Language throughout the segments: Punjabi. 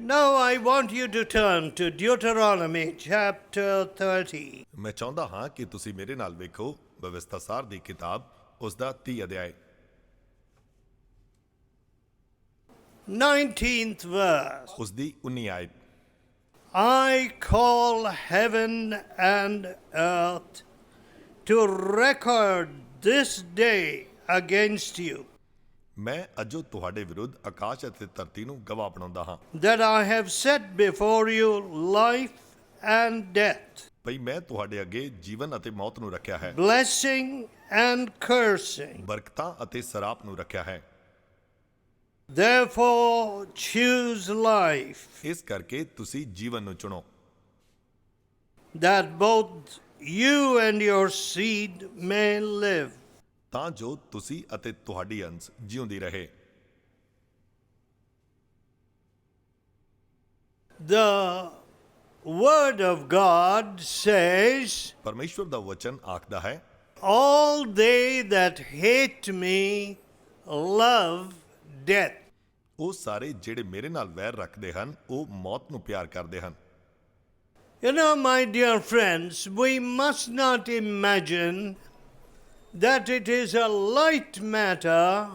Now I want you to turn to Deuteronomy chapter 30. ਮੈਂ ਚਾਹੁੰਦਾ ਹਾਂ ਕਿ ਤੁਸੀਂ ਮੇਰੇ ਨਾਲ ਵੇਖੋ ਵਿਵਸਥਾ ਸਾਰ ਦੀ ਕਿਤਾਬ ਉਸ ਦਾ 30 ਅਧਿਆਇ 19th verse. ਉਸ ਦੀ 19 ਆਇਤ। I call heaven and earth to record this day against you, ਮੈਂ ਅਜੋ ਤੁਹਾਡੇ ਵਿਰੁੱਧ ਆਕਾਸ਼ ਅਤੇ ਧਰਤੀ ਨੂੰ ਗਵਾਹ ਬਣਾਉਂਦਾ ਹਾਂ that I have set before you life and death, ਭਈ ਮੈਂ ਤੁਹਾਡੇ ਅੱਗੇ ਜੀਵਨ ਅਤੇ ਮੌਤ ਨੂੰ ਰੱਖਿਆ ਹੈ, blessing and cursing. ਬਰਕਤਾਂ ਅਤੇ ਸਰਾਪ ਨੂੰ ਰੱਖਿਆ ਹੈ। Therefore choose life, ਇਸ ਕਰਕੇ ਤੁਸੀਂ ਜੀਵਨ ਨੂੰ ਚੁਣੋ, that both you and your seed may live. ਤਾਂ ਜੋ ਤੁਸੀਂ ਅਤੇ ਤੁਹਾਡੀ ਅੰਸ਼ ਜਿਉਂਦੀ ਰਹੇ। The word of God says, ਪਰਮੇਸ਼ਵਰ ਦਾ ਵਚਨ ਆਖਦਾ ਹੈ, all they that hate me love death. ਉਹ ਸਾਰੇ ਜਿਹੜੇ ਮੇਰੇ ਨਾਲ ਵੈਰ ਰੱਖਦੇ ਹਨ ਉਹ ਮੌਤ ਨੂੰ ਪਿਆਰ ਕਰਦੇ ਹਨ। You know, my dear friends, we must not imagine that it is a light matter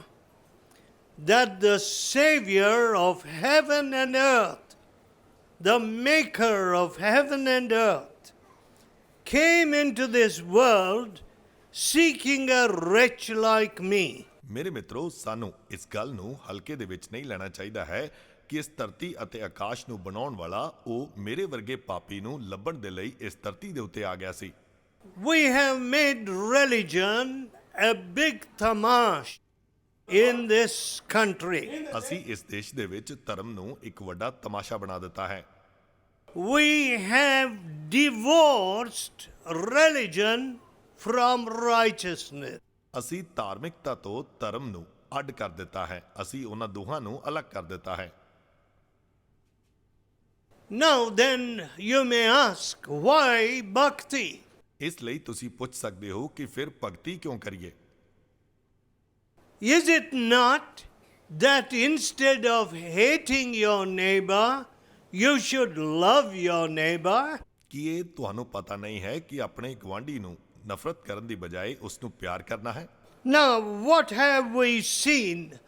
that the Savior of heaven and earth, the Maker of heaven and earth, came into this world seeking a wretch like me. ਮੇਰੇ ਮਿੱਤਰੋ, ਸਾਨੂੰ ਇਸ ਗੱਲ ਨੂੰ ਹਲਕੇ ਦੇ ਵਿੱਚ ਨਹੀਂ ਲੈਣਾ ਚਾਹੀਦਾ ਹੈ ਕਿ ਇਸ ਧਰਤੀ ਅਤੇ ਆਕਾਸ਼ ਨੂੰ ਬਣਾਉਣ ਵਾਲਾ ਉਹ ਮੇਰੇ ਵਰਗੇ ਪਾਪੀ ਨੂੰ ਲੱਭਣ ਦੇ ਲਈ ਇਸ ਧਰਤੀ ਦੇ ਉੱਤੇ ਆ ਗਿਆ ਸੀ। We have made religion a big tamash in this country. ਅਸੀਂ ਇਸ ਦੇਸ਼ ਦੇ ਵਿੱਚ ਧਰਮ ਨੂੰ ਇੱਕ ਵੱਡਾ ਤਮਾਸ਼ਾ ਬਣਾ ਦਿੱਤਾ ਹੈ। We have divorced religion from righteousness. ਅਸੀਂ ਧਾਰਮਿਕਤਾ ਤੋਂ ਧਰਮ ਨੂੰ ਅੱਡ ਕਰ ਦਿੱਤਾ ਹੈ, ਅਸੀਂ ਉਹਨਾਂ ਦੋਹਾਂ ਨੂੰ ਅਲੱਗ ਕਰ ਦਿੱਤਾ ਹੈ। Now then you may ask, why bhakti? ਇਸ ਲਈ ਤੁਸੀਂ ਪੁੱਛ ਸਕਦੇ ਹੋ ਕਿ ਫਿਰ ਭਗਤੀ ਕਿਉਂ ਕਰੀਏ? Is it not that instead of hating your neighbor, you should love your neighbor? ਕੀ ਇਹ ਤੁਹਾਨੂੰ ਪਤਾ ਨਹੀਂ ਹੈ ਕਿ ਆਪਣੇ ਗੁਆਂਢੀ ਨੂੰ ਨਫ਼ਰਤ ਕਰਨ ਦੀ ਬਜਾਏ ਉਸ ਨੂੰ ਪਿਆਰ ਕਰਨਾ ਹੈ? Now what have we seen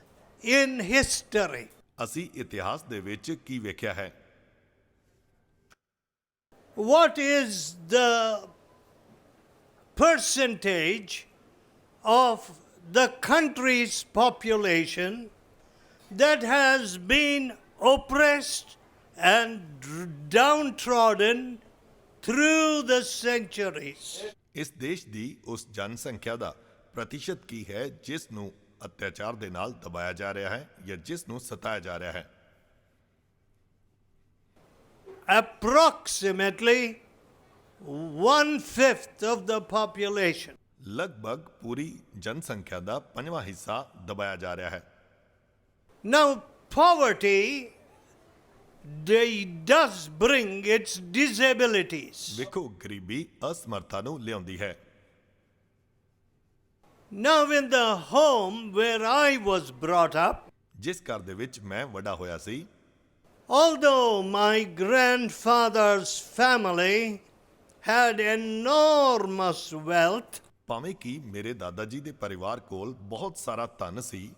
in history? ਅਸੀਂ ਇਤਿਹਾਸ ਦੇ ਵਿੱਚ ਕੀ ਵੇਖਿਆ ਹੈ? What is the percentage of the country's population that has been oppressed and downtrodden through the centuries? ਇਸ ਦੇਸ਼ ਦੀ ਉਸ ਜਨਸੰਖਿਆ ਦਾ ਪ੍ਰਤੀਸ਼ਤ ਕੀ ਹੈ ਜਿਸ ਨੂੰ ਅਤਿਆਚਾਰ ਦੇ ਨਾਲ ਦਬਾਇਆ ਜਾ ਰਿਹਾ ਹੈ ਜਾਂ ਜਿਸ ਨੂੰ ਸਤਾਇਆ ਜਾ ਰਿਹਾ ਹੈ? Approximately 1/5 of the population. ਲਗਭਗ ਪੂਰੀ ਜਨਸੰਖਿਆ ਦਾ 5ਵਾਂ ਹਿੱਸਾ ਦਬਾਇਆ ਜਾ ਰਿਹਾ ਹੈ। Now poverty does bring its disabilities. ਵੇਖੋ, ਗਰੀਬੀ ਅਸਮਰਥਾ ਨੂੰ ਲਿਆਉਂਦੀ ਹੈ। Now in the home where I was brought up, ਜਿਸ ਘਰ ਦੇ ਵਿੱਚ ਮੈਂ ਵੱਡਾ ਹੋਇਆ ਸੀ, although my grandfather's family had enormous wealth, ਭਾਵੇਂ ਕਿ ਮੇਰੇ ਦਾਦਾ ਜੀ ਦੇ ਪਰਿਵਾਰ ਕੋਲ ਬਹੁਤ ਸਾਰਾ ਧਨ ਸੀ,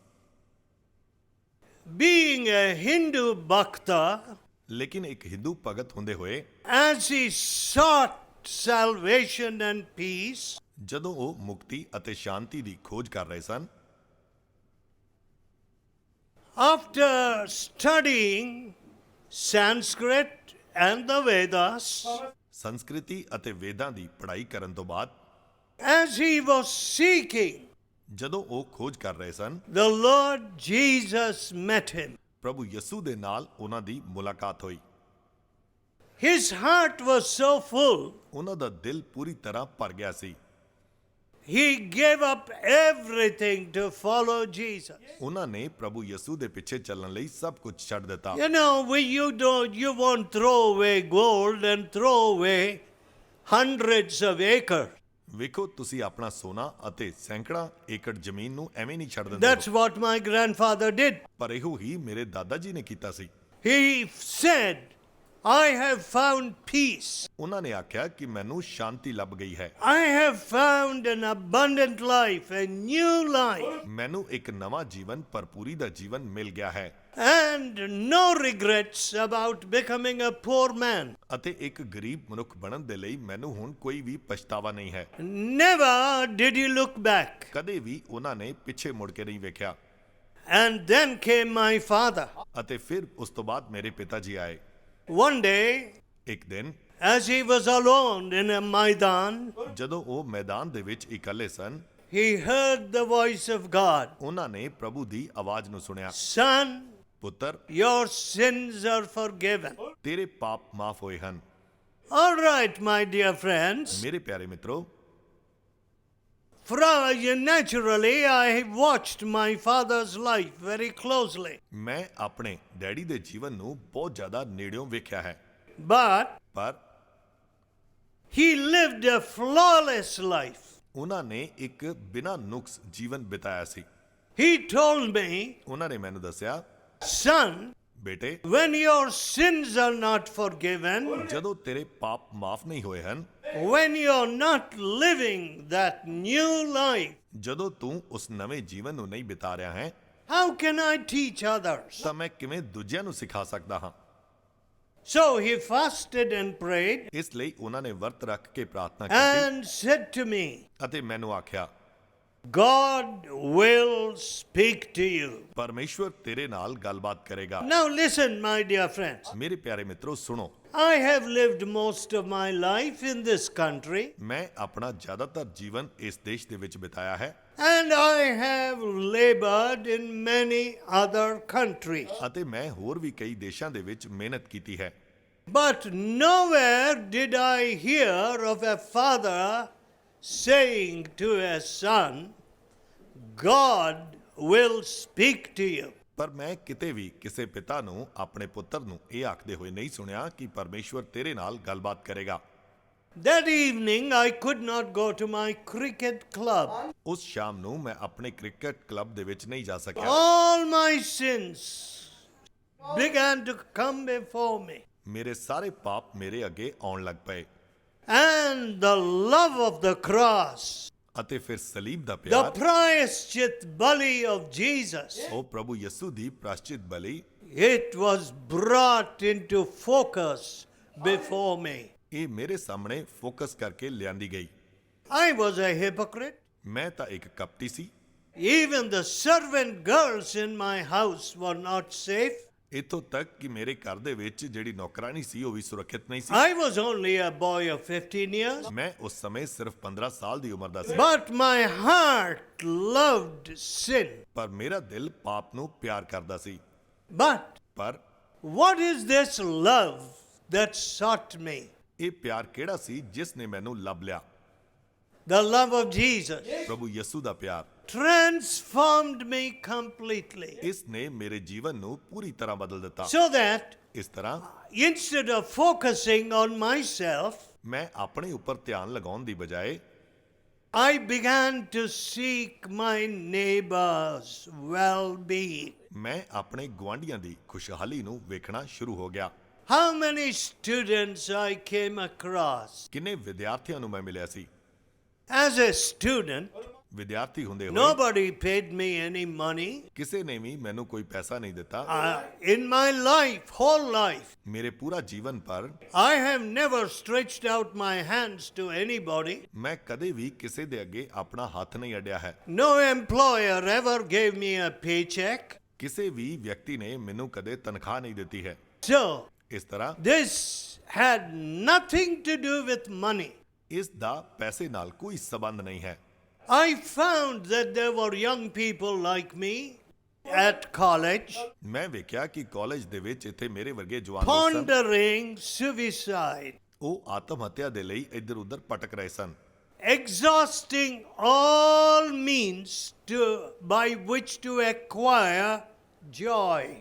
being a Hindu bhakta, ਲੇਕਿਨ ਇੱਕ ਹਿੰਦੂ ਭਗਤ ਹੁੰਦੇ ਹੋਏ as he sought salvation and peace, ਜਦੋਂ ਉਹ ਮੁਕਤੀ ਅਤੇ ਸ਼ਾਂਤੀ ਦੀ ਖੋਜ ਕਰ ਰਹੇ ਸਨ, after studying Sanskrit and the Vedas, ਸੰਸਕ੍ਰਿਤੀ ਅਤੇ ਵੇਦਾਂ ਦੀ ਪੜ੍ਹਾਈ ਕਰਨ ਤੋਂ ਬਾਅਦ, as he was seeking, ਜਦੋਂ ਉਹ ਖੋਜ ਕਰ ਰਹੇ ਸਨ, the Lord Jesus met him. ਪ੍ਰਭੂ ਯਿਸੂ ਦੇ ਨਾਲ ਉਹਨਾਂ ਦੀ ਮੁਲਾਕਾਤ ਹੋਈ। His heart was so full, ਉਹਨਾਂ ਦਾ ਦਿਲ ਪੂਰੀ ਤਰ੍ਹਾਂ ਭਰ ਗਿਆ ਸੀ। he gave up everything to follow Jesus. ਉਹਨਾਂ ਨੇ ਪ੍ਰਭੂ ਯਿਸੂ ਦੇ ਪਿੱਛੇ ਚੱਲਣ ਲਈ ਸਭ ਕੁਝ ਛੱਡ ਦਿੱਤਾ। You know, you won't throw away gold and throw away hundreds of acres. ਵੇਖੋ, ਤੁਸੀਂ ਆਪਣਾ ਸੋਨਾ ਅਤੇ ਸੈਂਕੜਾ ਏਕੜ ਜ਼ਮੀਨ ਨੂੰ ਐਵੇਂ ਨਹੀਂ ਛੱਡ ਦਿੰਦੇ That's what my grandfather did. ਪਰ ਇਹੋ ਹੀ ਮੇਰੇ ਦਾਦਾ ਜੀ ਨੇ ਕੀਤਾ ਸੀ। He said, I have found peace. ਉਹਨਾਂ ਨੇ ਆਖਿਆ ਕਿ ਮੈਨੂੰ ਸ਼ਾਂਤੀ ਲੱਭ ਗਈ ਹੈ, I have found an abundant life, a new life, ਮੈਨੂੰ ਇੱਕ ਨਵਾਂ ਜੀਵਨ, ਭਰਪੂਰੀ ਦਾ ਜੀਵਨ ਮਿਲ ਗਿਆ ਹੈ and no regrets about becoming a poor man. ਅਤੇ ਇੱਕ ਗਰੀਬ ਮਨੁੱਖ ਬਣਨ ਦੇ ਲਈ ਮੈਨੂੰ ਹੁਣ ਕੋਈ ਵੀ ਪਛਤਾਵਾ ਨਹੀਂ ਹੈ। Never did he look back. ਕਦੇ ਵੀ ਉਹਨਾਂ ਨੇ ਪਿੱਛੇ ਮੁੜ ਕੇ ਨਹੀਂ ਵੇਖਿਆ। And then came my father. ਅਤੇ ਫਿਰ ਉਸ ਤੋਂ ਬਾਅਦ ਮੇਰੇ ਪਿਤਾ ਜੀ ਆਏ। One day, ਇੱਕ ਦਿਨ as he was alone in a Maidan, ਜਦੋਂ ਉਹ ਮੈਦਾਨ ਦੇ ਵਿੱਚ ਇਕੱਲੇ ਸਨ, he heard the voice of God. ਉਹਨਾਂ ਨੇ ਪ੍ਰਭੂ ਦੀ ਆਵਾਜ਼ ਨੂੰ ਸੁਣਿਆ, Son, ਪੁੱਤਰ your sins are forgiven. ਤੇਰੇ ਪਾਪ ਮਾਫ ਹੋਏ ਹਨ। All right, my dear friends. ਮੇਰੇ ਪਿਆਰੇ ਮਿੱਤਰੋ, Naturally, I watched my father's life very closely. ਮੈਂ ਆਪਣੇ ਡੈਡੀ ਦੇ ਜੀਵਨ ਨੂੰ ਬਹੁਤ ਜ਼ਿਆਦਾ ਨੇੜਿਓਂ ਵੇਖਿਆ ਹੈ, But ਪਰ he lived a flawless life. ਉਹਨਾਂ ਨੇ ਇੱਕ ਬਿਨਾਂ ਨੁਕਸ ਜੀਵਨ ਬਿਤਾਇਆ ਸੀ। He told me, ਉਹਨਾਂ ਨੇ ਮੈਨੂੰ ਦੱਸਿਆ, son, ਬੇਟੇ, when your sins are not forgiven, ਜਦੋਂ ਤੇਰੇ ਪਾਪ ਮਾਫ ਨਹੀਂ ਹੋਏ ਹਨ, when you're not living that new life, ਜਦੋਂ ਤੂੰ ਉਸ ਨਵੇਂ ਜੀਵਨ ਨੂੰ ਨਹੀਂ ਬਿਤਾ ਰਿਹਾ ਹੈ, how can I teach others? ਤਾਂ ਮੈਂ ਕਿਵੇਂ ਦੂਜਿਆਂ ਨੂੰ ਸਿਖਾ ਸਕਦਾ ਹਾਂ? So he fasted and prayed ਇਸ ਲਈ ਉਹਨਾਂ ਨੇ ਵਰਤ ਰੱਖ ਕੇ ਪ੍ਰਾਰਥਨਾ ਕੀਤੀ and said to me, ਅਤੇ ਮੈਨੂੰ ਆਖਿਆ, God will speak to you. ਪਰਮੇਸ਼ਵਰ ਤੇਰੇ ਨਾਲ ਗੱਲਬਾਤ ਕਰੇਗਾ। Now listen, my dear friends. ਮੇਰੇ ਪਿਆਰੇ ਮਿੱਤਰੋ, ਸੁਣੋ, I have lived most of my life in this country, ਮੈਂ ਆਪਣਾ ਜ਼ਿਆਦਾਤਰ ਜੀਵਨ ਇਸ ਦੇਸ਼ ਦੇ ਵਿੱਚ ਬਿਤਾਇਆ ਹੈ and I have labored in many other countries. ਅਤੇ ਮੈਂ ਹੋਰ ਵੀ ਕਈ ਦੇਸ਼ਾਂ ਦੇ ਵਿੱਚ ਮਿਹਨਤ ਕੀਤੀ ਹੈ, But nowhere did I hear of a father saying to a son, God will speak to you. ਪਰ ਮੈਂ ਕਿਤੇ ਵੀ ਕਿਸੇ ਪਿਤਾ ਨੂੰ ਆਪਣੇ ਪੁੱਤਰ ਨੂੰ ਇਹ ਆਖਦੇ ਹੋਏ ਨਹੀਂ ਸੁਣਿਆ ਕਿ ਪਰਮੇਸ਼ਵਰ ਤੇਰੇ ਨਾਲ ਗੱਲਬਾਤ ਕਰੇਗਾ। That evening I could not go to my cricket club. ਉਸ ਸ਼ਾਮ ਨੂੰ ਮੈਂ ਆਪਣੇ ਕ੍ਰਿਕਟ ਕਲੱਬ ਦੇ ਵਿੱਚ ਨਹੀਂ ਜਾ ਸਕਿਆ। All my sins began to come before me. ਮੇਰੇ ਸਾਰੇ ਪਾਪ ਮੇਰੇ ਅੱਗੇ ਆਉਣ ਲੱਗ ਪਏ And the love of the cross, ਅਤੇ ਫਿਰ ਸਲੀਬ ਦਾ the ਪਿਆਰ, प्रायश्चित bali of Jesus, ਉਹ ਪ੍ਰਭੂ ਯਿਸੂ ਦੀ ਪ੍ਰਾਸ਼ਚਿਤ ਬਲੀ, it was brought into focus before me. ਇਹ ਮੇਰੇ ਸਾਹਮਣੇ ਫੋਕਸ ਕਰਕੇ ਲਿਆਂਦੀ ਗਈ। I was a hypocrite. ਮੈਂ ਤਾਂ ਇੱਕ ਕਪਟੀ ਸੀ। Even the servant girls in my house were not safe. ਇੱਥੋਂ ਤੱਕ ਕਿ ਮੇਰੇ ਘਰ ਦੇ ਵਿੱਚ ਜਿਹੜੀ ਨੌਕਰਾਨੀ ਸੀ ਉਹ ਵੀ ਸੁਰੱਖਿਅਤ ਨਹੀਂ ਸੀ। I was only a boy of 15 years. ਮੈਂ ਉਸ ਸਮੇਂ ਸਿਰਫ 15 ਸਾਲ ਦੀ ਉਮਰ ਦਾ ਸੀ, But my heart loved sin. ਪਰ ਮੇਰਾ ਦਿਲ ਪਾਪ ਨੂੰ ਪਿਆਰ ਕਰਦਾ ਸੀ। But ਪਰ what is this love that sought me? ਇਹ ਪਿਆਰ ਕਿਹੜਾ ਸੀ ਜਿਸ ਨੇ ਮੈਨੂੰ ਲੱਭ ਲਿਆ? The love of Jesus ਪ੍ਰਭੂ ਯਿਸੂ ਦਾ ਪਿਆਰ transformed me completely. ਇਸ ਨੇ ਮੇਰੇ ਜੀਵਨ ਨੂੰ ਪੂਰੀ ਤਰ੍ਹਾਂ ਬਦਲ ਦਿੱਤਾ। So that ਇਸ ਤਰ੍ਹਾਂ instead of focusing on myself, ਮੈਂ ਆਪਣੇ ਉੱਪਰ ਧਿਆਨ ਲਗਾਉਣ ਦੀ ਬਜਾਏ I began to seek my neighbor's well-being. ਮੈਂ ਆਪਣੇ ਗੁਆਂਢੀਆਂ ਦੀ ਖੁਸ਼ਹਾਲੀ ਨੂੰ ਵੇਖਣਾ ਸ਼ੁਰੂ ਹੋ ਗਿਆ। How many students I came across. ਕਿੰਨੇ ਵਿਦਿਆਰਥੀਆਂ ਨੂੰ ਮੈਂ ਮਿਲਿਆ ਸੀ। As a student, ਵਿਦਿਆਰਥੀ ਹੁੰਦੇ ਹੋਏ nobody paid me any money. ਕਿਸੇ ਨੇ ਵੀ ਮੈਨੂੰ ਕੋਈ ਪੈਸਾ ਨਹੀਂ ਦਿੱਤਾ। In my life, whole life, ਮੇਰੇ ਪੂਰਾ ਜੀਵਨ ਪਰ I have never stretched out my hands to anybody. ਮੈਂ ਕਦੇ ਵੀ ਕਿਸੇ ਦੇ ਅੱਗੇ ਆਪਣਾ ਹੱਥ ਨਹੀਂ ਅੱਡਿਆ ਹੈ। No employer ever gave me a paycheck. ਕਿਸੇ ਵੀ ਵਿਅਕਤੀ ਨੇ ਮੈਨੂੰ ਕਦੇ ਤਨਖਾਹ ਨਹੀਂ ਦਿੱਤੀ ਹੈ। So, ਇਸ ਤਰ੍ਹਾਂ this had nothing to do with money. ਇਸ ਦਾ ਪੈਸੇ ਨਾਲ ਕੋਈ ਸਬੰਧ ਨਹੀਂ ਹੈ। I found that there were young people like me at college ਮੈਂ ਵੇਖਿਆ ਕਿ ਕਾਲਜ ਦੇ ਵਿੱਚ ਇੱਥੇ ਮੇਰੇ ਵਰਗੇ ਜਵਾਨ ਲੋਕ ਸਨ। pondering suicide, ਉਹ ਆਤਮ ਹੱਤਿਆ ਦੇ ਲਈ ਇੱਧਰ ਉੱਧਰ ਭਟਕ ਰਹੇ ਸਨ, exhausting all means by which to acquire joy.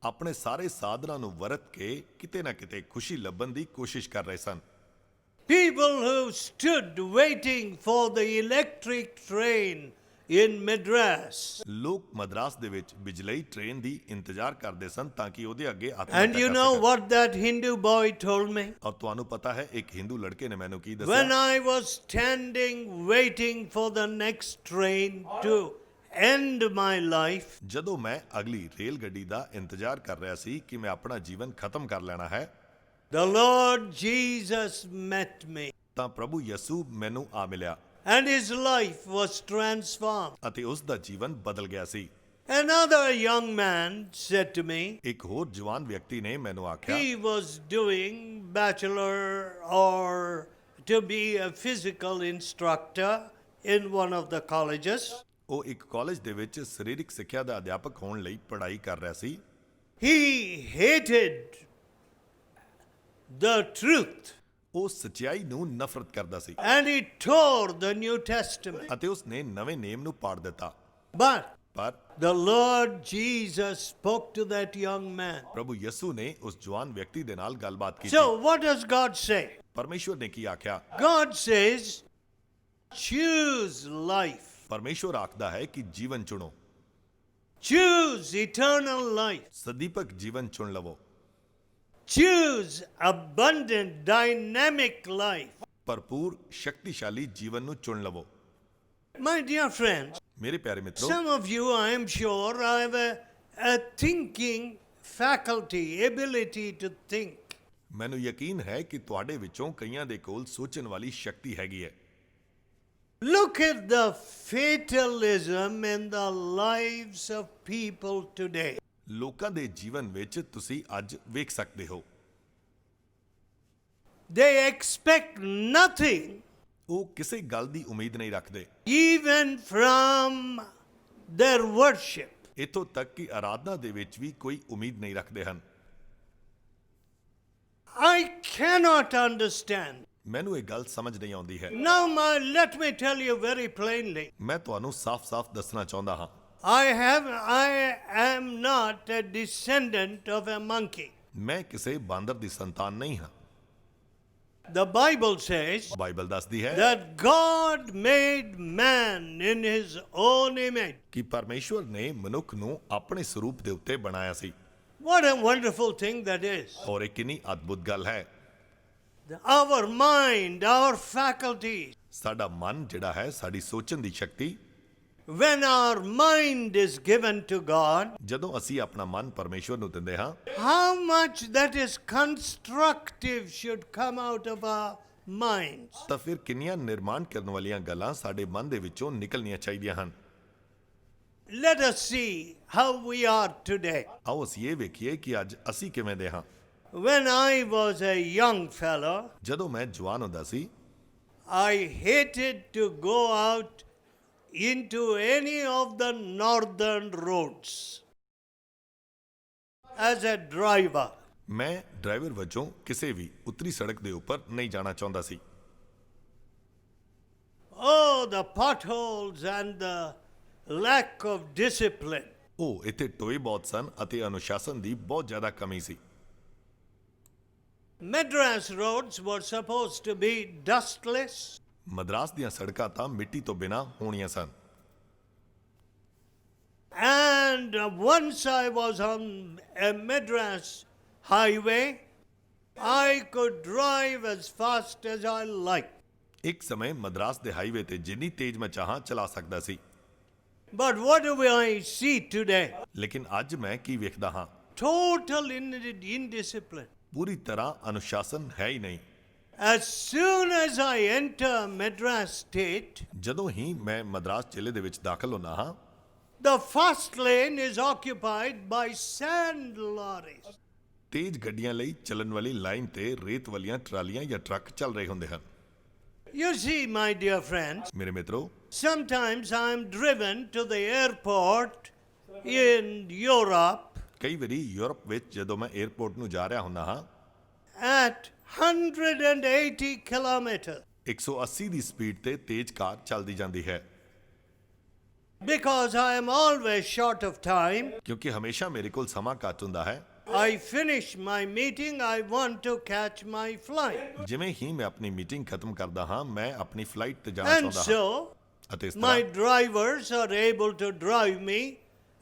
ਆਪਣੇ ਸਾਰੇ ਸਾਧਨਾਂ ਨੂੰ ਵਰਤ ਕੇ ਕਿਤੇ ਨਾ ਕਿਤੇ ਖੁਸ਼ੀ ਲੱਭਣ ਦੀ ਕੋਸ਼ਿਸ਼ ਕਰ ਰਹੇ ਸਨ। People who stood waiting for the electric train in Madras. ਲੋਕ ਮਦਰਾਸ ਦੇ ਵਿੱਚ ਬਿਜਲਈ ਟ੍ਰੇਨ ਦੀ ਇੰਤਜ਼ਾਰ ਕਰਦੇ ਸਨ ਤਾਂ ਕਿ ਉਹਦੇ ਅੱਗੇ ਆਤਮ And you ਹੱਤਿਆ know ਕਰ ਸਕਣ। what that Hindu boy told me? ਔਰ ਤੁਹਾਨੂੰ ਪਤਾ ਹੈ ਇੱਕ ਹਿੰਦੂ ਲੜਕੇ ਨੇ ਮੈਨੂੰ ਕੀ When ਦੱਸਿਆ? I was standing waiting for the next train to end my life, ਜਦੋਂ ਮੈਂ ਅਗਲੀ ਰੇਲ ਗੱਡੀ ਦਾ ਇੰਤਜ਼ਾਰ ਕਰ ਰਿਹਾ ਸੀ ਕਿ ਮੈਂ ਆਪਣਾ ਜੀਵਨ ਖਤਮ ਕਰ ਲੈਣਾ ਹੈ, the Lord Jesus met me ਤਾਂ ਪ੍ਰਭੂ ਯਸੂ ਮੈਨੂੰ ਆ ਮਿਲਿਆ and his life was transformed. ਅਤੇ ਉਸ ਦਾ ਜੀਵਨ ਬਦਲ ਗਿਆ ਸੀ। Another young man said to me, ਇੱਕ ਹੋਰ ਜਵਾਨ ਵਿਅਕਤੀ ਨੇ ਮੈਨੂੰ ਆਖਿਆ he was doing bachelor or to be a physical instructor in one of the colleges. ਉਹ ਇੱਕ ਕਾਲਜ ਦੇ ਵਿੱਚ ਸਰੀਰਕ ਸਿੱਖਿਆ ਦਾ ਅਧਿਆਪਕ ਹੋਣ ਲਈ ਪੜ੍ਹਾਈ ਕਰ ਰਿਹਾ ਸੀ। He hated the truth ਉਹ ਸੱਚਾਈ ਨੂੰ ਨਫ਼ਰਤ ਕਰਦਾ ਸੀ and he tore the New Testament. ਅਤੇ ਉਸ ਨੇ ਨਵੇਂ ਨੇਮ ਨੂੰ ਪਾੜ ਦਿੱਤਾ। But ਪਰ the Lord Jesus spoke to that young man. ਪ੍ਰਭੂ ਯਸੂ ਨੇ ਉਸ ਜਵਾਨ ਵਿਅਕਤੀ ਦੇ ਨਾਲ ਗੱਲਬਾਤ ਕੀਤੀ। So what does God say? ਪਰਮੇਸ਼ਵਰ ਨੇ ਕੀ ਆਖਿਆ? God says, choose life. ਪਰਮੇਸ਼ਵਰ ਆਖਦਾ ਹੈ ਕਿ ਜੀਵਨ ਚੁਣੋ, Choose eternal life. ਸਦੀਪਕ ਜੀਵਨ ਚੁਣ ਲਵੋ, Choose abundant, dynamic life. ਭਰਪੂਰ ਸ਼ਕਤੀਸ਼ਾਲੀ ਜੀਵਨ ਨੂੰ ਚੁਣ ਲਵੋ। My dear friends, ਮੇਰੇ ਪਿਆਰੇ ਮਿੱਤਰੋ, some of you, I am sure, have a thinking faculty, ability to think. ਮੈਨੂੰ ਯਕੀਨ ਹੈ ਕਿ ਤੁਹਾਡੇ ਵਿੱਚੋਂ ਕਈਆਂ ਦੇ ਕੋਲ ਸੋਚਣ ਵਾਲੀ ਸ਼ਕਤੀ ਹੈਗੀ ਹੈ। Look at the fatalism in the lives of people today. ਲੋਕਾਂ ਦੇ ਜੀਵਨ ਵਿੱਚ ਤੁਸੀਂ ਅੱਜ ਵੇਖ ਸਕਦੇ ਹੋ, They expect nothing, ਉਹ ਕਿਸੇ ਗੱਲ ਦੀ ਉਮੀਦ ਨਹੀਂ ਰੱਖਦੇ, even from their worship. ਇੱਥੋਂ ਤੱਕ ਕਿ ਆਰਾਧਨਾ ਦੇ ਵਿੱਚ ਵੀ ਕੋਈ ਉਮੀਦ ਨਹੀਂ ਰੱਖਦੇ ਹਨ। I cannot understand. ਮੈਨੂੰ ਇਹ ਗੱਲ ਸਮਝ ਨਹੀਂ ਆਉਂਦੀ ਹੈ। Now, let me tell you very plainly. ਮੈਂ ਤੁਹਾਨੂੰ ਸਾਫ਼-ਸਾਫ਼ ਦੱਸਣਾ ਚਾਹੁੰਦਾ ਹਾਂ, I am not a descendant of a monkey. ਮੈਂ ਕਿਸੇ ਬਾਂਦਰ ਦੀ ਸੰਤਾਨ ਨਹੀਂ ਹਾਂ। The Bible says ਬਾਈਬਲ ਦੱਸਦੀ ਹੈ that God made man in his own image. ਕਿ ਪਰਮੇਸ਼ਵਰ ਨੇ ਮਨੁੱਖ ਨੂੰ ਆਪਣੇ ਸਰੂਪ ਦੇ ਉੱਤੇ ਬਣਾਇਆ ਸੀ। What a wonderful thing that is. ਔਰ ਇਹ ਕਿੰਨੀ ਅਦਭੁਤ ਗੱਲ ਹੈ। Our mind, our faculties. ਸਾਡਾ ਮਨ ਜਿਹੜਾ ਹੈ, ਸਾਡੀ ਸੋਚਣ ਦੀ ਸ਼ਕਤੀ, When our mind is given to God, ਜਦੋਂ ਅਸੀਂ ਆਪਣਾ ਮਨ ਪਰਮੇਸ਼ਵਰ ਨੂੰ ਦਿੰਦੇ ਹਾਂ, how much that is constructive should come out of our minds. ਤਾਂ ਫਿਰ ਕਿੰਨੀਆਂ ਨਿਰਮਾਣ ਕਰਨ ਵਾਲੀਆਂ ਗੱਲਾਂ ਸਾਡੇ ਮਨ ਦੇ ਵਿੱਚੋਂ ਨਿਕਲਣੀਆਂ ਚਾਹੀਦੀਆਂ ਹਨ। Let us see how we are today. ਆਓ ਅਸੀਂ ਇਹ ਵੇਖੀਏ ਕਿ ਅੱਜ ਅਸੀਂ ਕਿਵੇਂ ਦੇ ਹਾਂ। When I was a young fellow, ਜਦੋਂ ਮੈਂ ਜਵਾਨ ਹੁੰਦਾ ਸੀ, I hated to go out into any of the northern roads as a driver. ਮੈਂ ਡਰਾਈਵਰ ਵਜੋਂ ਕਿਸੇ ਵੀ ਉੱਤਰੀ ਸੜਕ ਦੇ ਉੱਪਰ ਨਹੀਂ ਜਾਣਾ ਚਾਹੁੰਦਾ ਸੀ। Oh, the potholes and the lack of discipline. ਉਹ ਇੱਥੇ ਟੋਏ ਬਹੁਤ ਸਨ ਅਤੇ ਅਨੁਸ਼ਾਸਨ ਦੀ ਬਹੁਤ ਜ਼ਿਆਦਾ ਕਮੀ ਸੀ। Madras roads were supposed to be dustless. Madras ਦੀਆਂ ਸੜਕਾਂ ਤਾਂ ਮਿੱਟੀ ਤੋਂ ਬਿਨਾਂ ਹੋਣੀਆਂ ਸਨ। And once I was on a Madras highway, I could drive as fast as I liked. ਇੱਕ ਸਮੇਂ ਮਦਰਾਸ ਦੇ ਹਾਈਵੇ ਤੇ ਜਿੰਨੀ ਤੇਜ਼ ਮੈਂ ਚਾਹਾਂ ਚਲਾ ਸਕਦਾ ਸੀ। But what do I see today? ਲੇਕਿਨ ਅੱਜ ਮੈਂ ਕੀ ਵੇਖਦਾ ਹਾਂ? Total indiscipline. ਪੂਰੀ ਤਰ੍ਹਾਂ ਅਨੁਸ਼ਾਸਨ ਹੈ ਹੀ ਨਹੀਂ। As soon as I enter Madras state, ਜਦੋਂ ਹੀ ਮੈਂ ਮਦਰਾਸ ਜ਼ਿਲ੍ਹੇ ਦੇ ਵਿੱਚ ਦਾਖਲ ਹੁੰਦਾ ਹਾਂ, the first lane is occupied by sand lorries. ਤੇਜ਼ ਗੱਡੀਆਂ ਲਈ ਚੱਲਣ ਵਾਲੀ ਲਾਈਨ ਤੇ ਰੇਤ ਵਾਲੀਆਂ ਟਰਾਲੀਆਂ ਜਾਂ ਟਰੱਕ ਚੱਲ ਰਹੇ ਹੁੰਦੇ ਹਨ। You see, my dear friends, ਮੇਰੇ ਮਿੱਤਰੋ, sometimes I'm driven to the airport in Europe ਕਈ ਵਾਰੀ ਯੂਰਪ ਵਿੱਚ ਜਦੋਂ ਮੈਂ 에ਅਰਪੋਰਟ ਨੂੰ ਜਾ ਰਿਹਾ ਹੁੰਦਾ ਹਾਂ, at 180 kilometers 180 ਦੀ ਸਪੀਡ ਤੇ ਤੇਜ਼ ਕਾਰ ਚੱਲਦੀ ਜਾਂਦੀ ਹੈ, because I am always short of time. ਕਿਉਂਕਿ ਹਮੇਸ਼ਾ ਮੇਰੇ ਕੋਲ ਸਮਾਂ ਘੱਟ ਹੁੰਦਾ ਹੈ। I finish my meeting, I want to catch my flight. ਜਿਵੇਂ ਹੀ ਮੈਂ ਆਪਣੀ ਮੀਟਿੰਗ ਖਤਮ ਕਰਦਾ ਹਾਂ, ਮੈਂ ਆਪਣੀ ਫਲਾਈਟ ਤੇ ਜਾਣਾ And ਚਾਹੁੰਦਾ ਹਾਂ so ਅਤੇ ਇਸ My ਤਰ੍ਹਾਂ drivers are able to drive me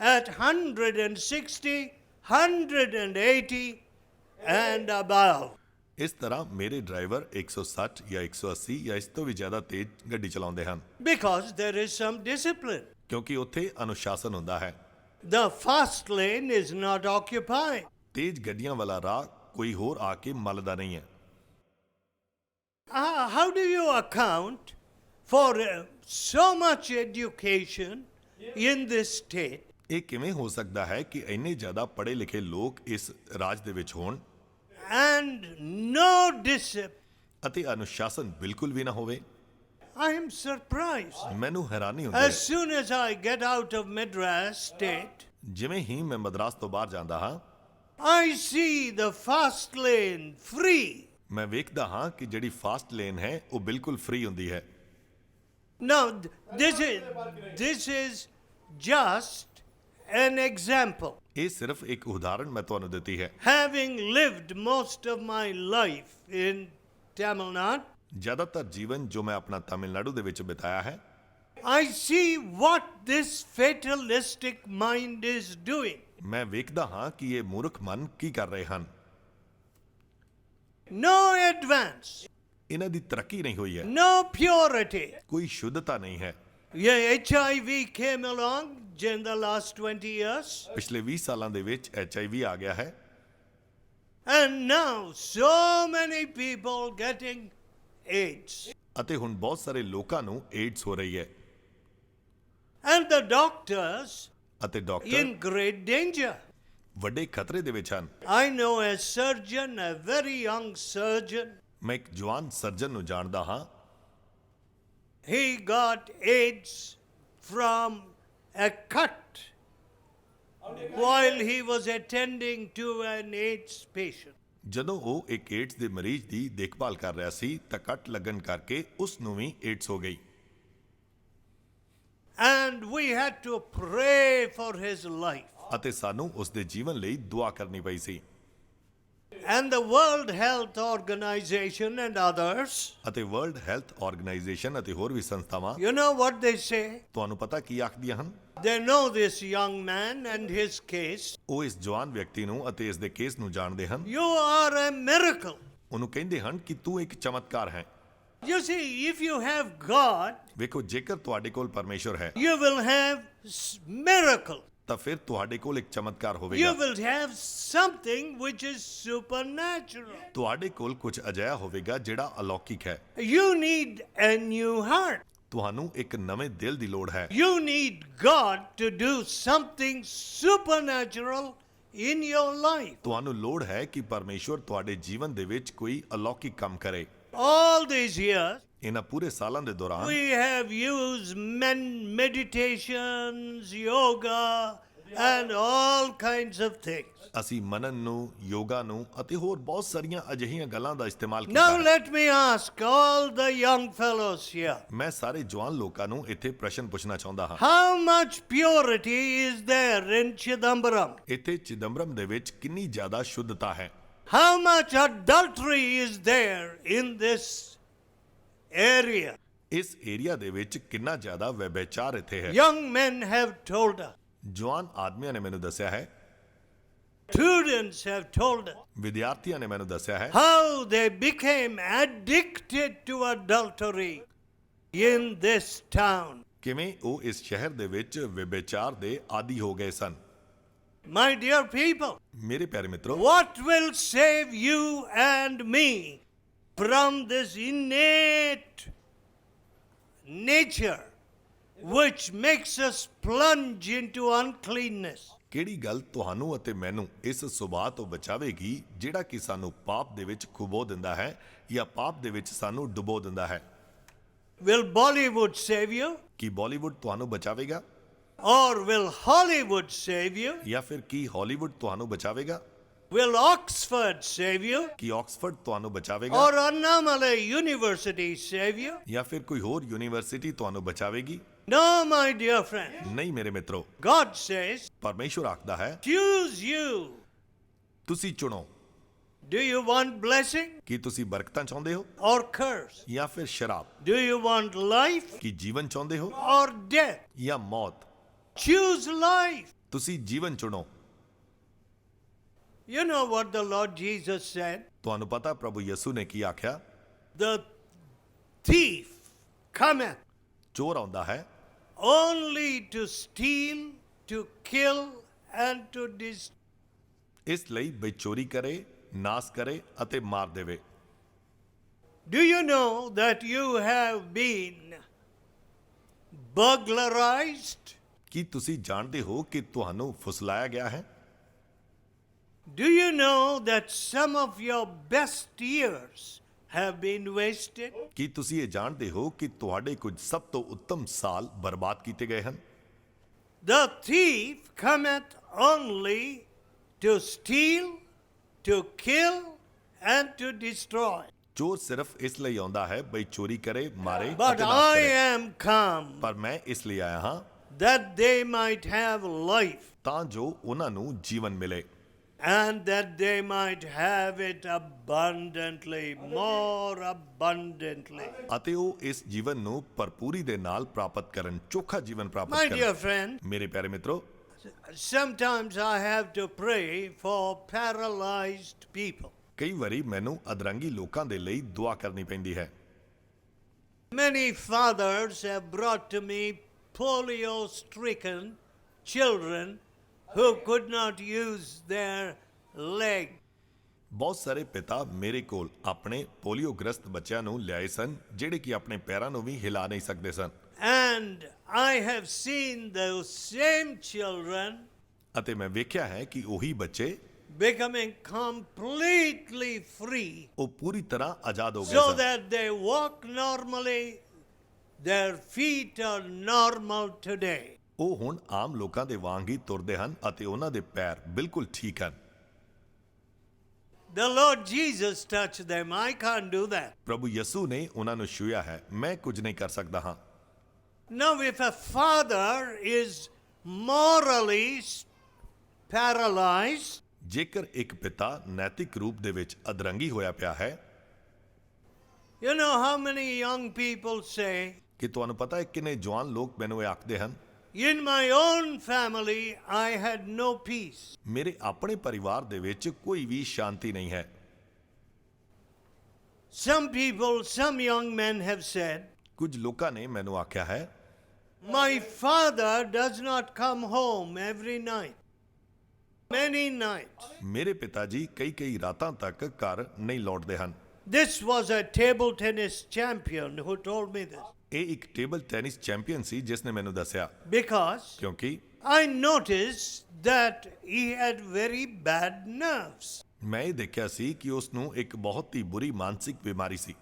at 160, 180 and above. ਇਸ ਤਰ੍ਹਾਂ ਮੇਰੇ ਡਰਾਈਵਰ 160 ਜਾਂ 180 ਜਾਂ ਇਸ ਤੋਂ ਵੀ ਜ਼ਿਆਦਾ ਤੇਜ਼ ਗੱਡੀ ਚਲਾਉਂਦੇ ਹਨ Because there is some discipline. ਕਿਉਂਕਿ ਉੱਥੇ ਅਨੁਸ਼ਾਸਨ ਹੁੰਦਾ ਹੈ। The fast lane is not occupied. ਤੇਜ਼ ਗੱਡੀਆਂ ਵਾਲਾ ਰਾਹ ਕੋਈ ਹੋਰ ਆ ਕੇ ਮੱਲਦਾ ਨਹੀਂ ਹੈ। How do you account for so much education in this state ਇਹ ਕਿਵੇਂ ਹੋ ਸਕਦਾ ਹੈ ਕਿ ਇੰਨੇ ਜ਼ਿਆਦਾ ਪੜ੍ਹੇ ਲਿਖੇ ਲੋਕ ਇਸ ਰਾਜ ਦੇ ਵਿੱਚ ਹੋਣ and no discipline? ਅਤੇ ਅਨੁਸ਼ਾਸਨ ਬਿਲਕੁਲ ਵੀ ਨਾ ਹੋਵੇ? I am surprised. ਮੈਨੂੰ ਹੈਰਾਨੀ ਹੁੰਦੀ As ਹੈ। soon as I get out of Madras state, ਜਿਵੇਂ ਹੀ ਮੈਂ ਮਦਰਾਸ ਤੋਂ ਬਾਹਰ ਜਾਂਦਾ ਹਾਂ I see the fast lane free. ਮੈਂ ਵੇਖਦਾ ਹਾਂ ਕਿ ਜਿਹੜੀ ਫਾਸਟ ਲੇਨ ਹੈ ਉਹ ਬਿਲਕੁਲ ਫ੍ਰੀ ਹੁੰਦੀ ਹੈ। Now, this is just an example. ਇਹ ਸਿਰਫ ਇੱਕ ਉਦਾਹਰਣ ਮੈਂ ਤੁਹਾਨੂੰ ਦਿੱਤੀ ਹੈ। Having lived most of my life in Tamil Nadu, ਜ਼ਿਆਦਾਤਰ ਜੀਵਨ ਜੋ ਮੈਂ ਆਪਣਾ ਤਾਮਿਲਨਾਡੂ ਦੇ ਵਿੱਚ ਬਿਤਾਇਆ ਹੈ I see what this fatalistic mind is doing. ਮੈਂ ਵੇਖਦਾ ਹਾਂ ਕਿ ਇਹ ਮੂਰਖ ਮਨ ਕੀ ਕਰ ਰਹੇ ਹਨ। No advance, ਇਹਨਾਂ ਦੀ ਤਰੱਕੀ ਨਹੀਂ ਹੋਈ ਹੈ, no purity. ਕੋਈ ਸ਼ੁੱਧਤਾ ਨਹੀਂ ਹੈ। Yeah, HIV came along in the last 20 years, ਪਿਛਲੇ 20 ਸਾਲਾਂ ਦੇ ਵਿੱਚ HIV ਆ ਗਿਆ ਹੈ and now so many people getting AIDS. ਅਤੇ ਹੁਣ ਬਹੁਤ ਸਾਰੇ ਲੋਕਾਂ ਨੂੰ ਏਡਸ ਹੋ ਰਹੀ ਹੈ And the doctors ਅਤੇ ਡਾਕਟਰ in great danger. ਵੱਡੇ ਖਤਰੇ ਦੇ ਵਿੱਚ ਹਨ। I know a surgeon, a very young surgeon. ਮੈਂ ਇੱਕ ਜਵਾਨ ਸਰਜਨ ਨੂੰ ਜਾਣਦਾ ਹਾਂ। He got AIDS from a cut while he was attending to an AIDS patient. ਜਦੋਂ ਉਹ ਇੱਕ ਏਡਸ ਦੇ ਮਰੀਜ਼ ਦੀ ਦੇਖਭਾਲ ਕਰ ਰਿਹਾ ਸੀ ਤਾਂ ਕੱਟ ਲੱਗਣ ਕਰਕੇ ਉਸ ਨੂੰ ਵੀ ਏਡਸ ਹੋ ਗਈ And we had to pray for his life. ਅਤੇ ਸਾਨੂੰ ਉਸ ਦੇ ਜੀਵਨ ਲਈ ਦੁਆ ਕਰਨੀ ਪਈ ਸੀ। And the World Health Organization and others, ਅਤੇ ਵਰਲਡ ਹੈਲਥ ਆਰਗੇਨਾਈਜੇਸ਼ਨ ਅਤੇ ਹੋਰ ਵੀ ਸੰਸਥਾਵਾਂ you know what they say? ਤੁਹਾਨੂੰ ਪਤਾ ਕੀ ਆਖਦੀਆਂ ਹਨ? They know this young man and his case. ਉਹ ਇਸ ਜਵਾਨ ਵਿਅਕਤੀ ਨੂੰ ਅਤੇ ਇਸ ਦੇ ਕੇਸ ਨੂੰ ਜਾਣਦੇ ਹਨ। You are a miracle. ਉਹਨੂੰ ਕਹਿੰਦੇ ਹਨ ਕਿ ਤੂੰ ਇੱਕ ਚਮਤਕਾਰ ਹੈ। You see, if you have God, ਵੇਖੋ ਜੇਕਰ ਤੁਹਾਡੇ ਕੋਲ ਪਰਮੇਸ਼ਵਰ ਹੈ you will have miracle. ਤਾਂ ਫਿਰ ਤੁਹਾਡੇ ਕੋਲ ਇੱਕ ਚਮਤਕਾਰ You ਹੋਵੇਗਾ। will have something which is supernatural. ਤੁਹਾਡੇ ਕੋਲ ਕੁਝ ਅਜਿਹਾ ਹੋਵੇਗਾ ਜਿਹੜਾ ਅਲੌਕਿਕ ਹੈ। You need a new heart. ਤੁਹਾਨੂੰ ਇੱਕ ਨਵੇਂ ਦਿਲ ਦੀ ਲੋੜ ਹੈ। You need God to do something supernatural in your life. ਤੁਹਾਨੂੰ ਲੋੜ ਹੈ ਕਿ ਪਰਮੇਸ਼ਵਰ ਤੁਹਾਡੇ ਜੀਵਨ ਦੇ ਵਿੱਚ ਕੋਈ ਅਲੌਕਿਕ ਕੰਮ ਕਰੇ। All these years, ਇਹਨਾਂ ਪੂਰੇ ਸਾਲਾਂ ਦੇ ਦੌਰਾਨ we have used meditations, yoga, and all kinds of things. ਅਸੀਂ ਮਨਨ ਨੂੰ, ਯੋਗਾ ਨੂੰ ਅਤੇ ਹੋਰ ਬਹੁਤ ਸਾਰੀਆਂ ਅਜਿਹੀਆਂ ਗੱਲਾਂ ਦਾ ਇਸਤੇਮਾਲ ਕੀਤਾ Now ਹੈ। let me ask all the young fellows here, ਮੈਂ ਸਾਰੇ ਜਵਾਨ ਲੋਕਾਂ ਨੂੰ ਇੱਥੇ ਪ੍ਰਸ਼ਨ ਪੁੱਛਣਾ ਚਾਹੁੰਦਾ ਹਾਂ। how much purity is there in Chidambaram? ਇੱਥੇ ਚਿਦੰਬਰਮ ਦੇ ਵਿੱਚ ਕਿੰਨੀ ਜ਼ਿਆਦਾ ਸ਼ੁੱਧਤਾ ਹੈ? How much adultery is there in this area? ਇਸ ਏਰੀਆ ਦੇ ਵਿੱਚ ਕਿੰਨਾ ਜ਼ਿਆਦਾ ਵਿਭਾਚਾਰ ਇੱਥੇ ਹੈ? Young men have told us. ਜਵਾਨ ਆਦਮੀਆਂ ਨੇ ਮੈਨੂੰ ਦੱਸਿਆ ਹੈ, Students have told us ਵਿਦਿਆਰਥੀਆਂ ਨੇ ਮੈਨੂੰ ਦੱਸਿਆ ਹੈ how they became addicted to adultery in this town. ਕਿਵੇਂ ਉਹ ਇਸ ਸ਼ਹਿਰ ਦੇ ਵਿੱਚ ਵਿਭਾਚਾਰ ਦੇ ਆਦੀ ਹੋ ਗਏ ਸਨ। My dear people, ਮੇਰੇ ਪਿਆਰੇ ਮਿੱਤਰੋ, what will save you and me from this innate nature which makes us plunge into uncleanness? ਕਿਹੜੀ ਗੱਲ ਤੁਹਾਨੂੰ ਅਤੇ ਮੈਨੂੰ ਇਸ ਸੁਭਾਅ ਤੋਂ ਬਚਾਵੇਗੀ ਜਿਹੜਾ ਕਿ ਸਾਨੂੰ ਪਾਪ ਦੇ ਵਿੱਚ ਖੁਬੋ ਦਿੰਦਾ ਹੈ ਜਾਂ ਪਾਪ ਦੇ ਵਿੱਚ ਸਾਨੂੰ ਡੁਬੋ ਦਿੰਦਾ ਹੈ? Will Bollywood save you? ਕੀ ਬਾਲੀਵੁੱਡ ਤੁਹਾਨੂੰ ਬਚਾਵੇਗਾ Or will Hollywood save you? ਜਾਂ ਫਿਰ ਕੀ ਹਾਲੀਵੁੱਡ ਤੁਹਾਨੂੰ ਬਚਾਵੇਗਾ? Will Oxford save you? Ki Oxford ਤੁਹਾਨੂੰ ਬਚਾਵੇਗਾ? Or Annamalai University save you? ਜਾਂ ਫਿਰ ਕੋਈ ਹੋਰ ਯੂਨੀਵਰਸਿਟੀ ਤੁਹਾਨੂੰ ਬਚਾਵੇਗੀ? No, my dear friend. ਨਹੀਂ ਮੇਰੇ ਮਿੱਤਰੋ, God says, ਪਰਮੇਸ਼ਵਰ ਆਖਦਾ ਹੈ choose you. ਤੁਸੀਂ ਚੁਣੋ। Do you want blessing ਕੀ ਤੁਸੀਂ ਬਰਕਤਾਂ ਚਾਹੁੰਦੇ ਹੋ or curse? ਜਾਂ ਫਿਰ ਸ਼ਰਾਬ? Do you want life ਕੀ ਜੀਵਨ ਚਾਹੁੰਦੇ ਹੋ or death? ਜਾਂ ਮੌਤ? Choose life. ਤੁਸੀਂ ਜੀਵਨ ਚੁਣੋ। You know what the Lord Jesus said? ਤੁਹਾਨੂੰ ਪਤਾ ਪ੍ਰਭੂ ਯਿਸੂ ਨੇ ਕੀ ਆਖਿਆ? The thief cometh ਚੋਰ ਆਉਂਦਾ ਹੈ only to steal, to kill, and to destroy. ਇਸ ਲਈ ਬਈ ਚੋਰੀ ਕਰੇ, ਨਾਸ ਕਰੇ ਅਤੇ ਮਾਰ ਦੇਵੇ। Do you know that you have been burglarized? ਕੀ ਤੁਸੀਂ ਜਾਣਦੇ ਹੋ ਕਿ ਤੁਹਾਨੂੰ ਫੁਸਲਾਇਆ ਗਿਆ ਹੈ? Do you know that some of your best years have been wasted? ਕੀ ਤੁਸੀਂ ਇਹ ਜਾਣਦੇ ਹੋ ਕਿ ਤੁਹਾਡੇ ਕੁਝ ਸਭ ਤੋਂ ਉੱਤਮ ਸਾਲ ਬਰਬਾਦ ਕੀਤੇ ਗਏ ਹਨ? The thief cometh only to steal, to kill, and to destroy. ਚੋਰ ਸਿਰਫ ਇਸ ਲਈ ਆਉਂਦਾ ਹੈ ਬਈ ਚੋਰੀ ਕਰੇ, ਮਾਰੇ But ਅਤੇ ਨਾਸ I ਕਰੇ। am come ਪਰ ਮੈਂ ਇਸ ਲਈ ਆਇਆ ਹਾਂ that they might have life, ਤਾਂ ਜੋ ਉਹਨਾਂ ਨੂੰ ਜੀਵਨ ਮਿਲੇ and that they might have it abundantly, more abundantly. ਅਤੇ ਉਹ ਇਸ ਜੀਵਨ ਨੂੰ ਭਰਪੂਰੀ ਦੇ ਨਾਲ ਪ੍ਰਾਪਤ ਕਰਨ, ਚੋਖਾ ਜੀਵਨ My ਪ੍ਰਾਪਤ dear ਕਰਨ। friend, ਮੇਰੇ ਪਿਆਰੇ ਮਿੱਤਰੋ, sometimes I have to pray for paralyzed people. ਕਈ ਵਾਰੀ ਮੈਨੂੰ ਅਧਰੰਗੀ ਲੋਕਾਂ ਦੇ ਲਈ ਦੁਆ ਕਰਨੀ ਪੈਂਦੀ ਹੈ। Many fathers have brought to me polio-stricken children who could not use their leg. ਬਹੁਤ ਸਾਰੇ ਪਿਤਾ ਮੇਰੇ ਕੋਲ ਆਪਣੇ ਪੋਲੀਓਗ੍ਰਸਤ ਬੱਚਿਆਂ ਨੂੰ ਲਿਆਏ ਸਨ ਜਿਹੜੇ ਕਿ ਆਪਣੇ ਪੈਰਾਂ ਨੂੰ ਵੀ ਹਿਲਾ ਨਹੀਂ ਸਕਦੇ ਸਨ। And I have seen those same children ਅਤੇ ਮੈਂ ਵੇਖਿਆ ਹੈ ਕਿ ਉਹੀ ਬੱਚੇ becoming completely free ਉਹ ਪੂਰੀ ਤਰ੍ਹਾਂ ਆਜ਼ਾਦ ਹੋ ਗਏ so son that they walk normally, their feet are normal today. ਉਹ ਹੁਣ ਆਮ ਲੋਕਾਂ ਦੇ ਵਾਂਗ ਹੀ ਤੁਰਦੇ ਹਨ ਅਤੇ ਉਹਨਾਂ ਦੇ ਪੈਰ ਬਿਲਕੁਲ ਠੀਕ ਹਨ। The Lord Jesus touched them. I can't do that. ਪ੍ਰਭੂ ਯਿਸੂ ਨੇ ਉਹਨਾਂ ਨੂੰ ਛੂਇਆ ਹੈ, ਮੈਂ ਕੁਝ ਨਹੀਂ ਕਰ ਸਕਦਾ ਹਾਂ। Now, if a father is morally paralyzed, ਜੇਕਰ ਇੱਕ ਪਿਤਾ ਨੈਤਿਕ ਰੂਪ ਦੇ ਵਿੱਚ ਅਧਰੰਗੀ ਹੋਇਆ ਪਿਆ ਹੈ, you know how many young people say, ਕਿ ਤੁਹਾਨੂੰ ਪਤਾ ਹੈ ਕਿੰਨੇ ਜਵਾਨ ਲੋਕ ਮੈਨੂੰ ਇਹ ਆਖਦੇ ਹਨ, in my own family I had no peace. ਮੇਰੇ ਆਪਣੇ ਪਰਿਵਾਰ ਦੇ ਵਿੱਚ ਕੋਈ ਵੀ ਸ਼ਾਂਤੀ ਨਹੀਂ ਹੈ। Some people, some young men have said, ਕੁਝ ਲੋਕਾਂ ਨੇ ਮੈਨੂੰ ਆਖਿਆ ਹੈ, my father does not come home every night. Many nights. ਮੇਰੇ ਪਿਤਾ ਜੀ ਕਈ ਰਾਤਾਂ ਤੱਕ ਘਰ ਨਹੀਂ ਲੌਟਦੇ ਹਨ। This was a table tennis champion who told me this. ਇਹ ਇੱਕ ਟੇਬਲ ਟੈਨਿਸ ਚੈਂਪੀਅਨ ਸੀ ਜਿਸ ਨੇ ਮੈਨੂੰ ਦੱਸਿਆ, Because ਕਿਉਂਕਿ I noticed that he had very bad nerves. ਮੈਂ ਇਹ ਦੇਖਿਆ ਸੀ ਕਿ ਉਸ ਨੂੰ ਇੱਕ ਬਹੁਤ ਹੀ ਬੁਰੀ ਮਾਨਸਿਕ ਬਿਮਾਰੀ ਸੀ।